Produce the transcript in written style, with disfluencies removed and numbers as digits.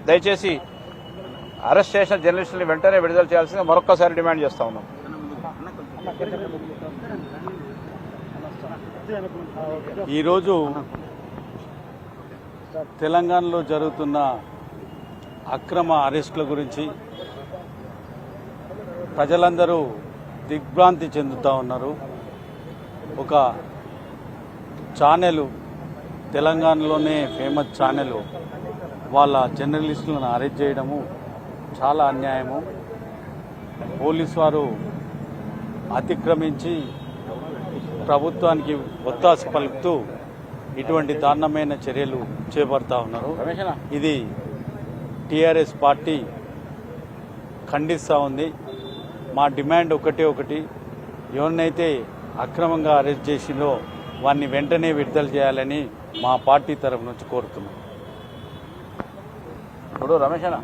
దయచేసి అరెస్ట్ చేసిన జర్నలిస్టులను వెంటనే విడుదల చేయాల్సిందిగా మరొక్కసారి డిమాండ్ చేస్తా ఉన్నాం. ఈరోజు తెలంగాణలో జరుగుతున్న అక్రమ అరెస్టుల గురించి ప్రజలందరూ దిగ్భ్రాంతి చెందుతూ ఉన్నారు. ఒక ఛానల్, తెలంగాణలోనే ఫేమస్ ఛానల్ వాళ్ళ జర్నలిస్టులను అరెస్ట్ చేయడము చాలా అన్యాయము. పోలీసు వారు అతిక్రమించి ప్రభుత్వానికి ఒత్తాస పలుకుతూ ఇటువంటి దారుణమైన చర్యలు చేపడతా ఉన్నారు. ఇది టీఆర్ఎస్ పార్టీ ఖండిస్తూ ఉంది. మా డిమాండ్ ఒకటి, ఎవరినైతే అక్రమంగా అరెస్ట్ చేసిందో వారిని వెంటనే విడుదల చేయాలని మా పార్టీ తరఫు నుంచి కోరుతున్నాం. ఇప్పుడు రమేష్ అన్న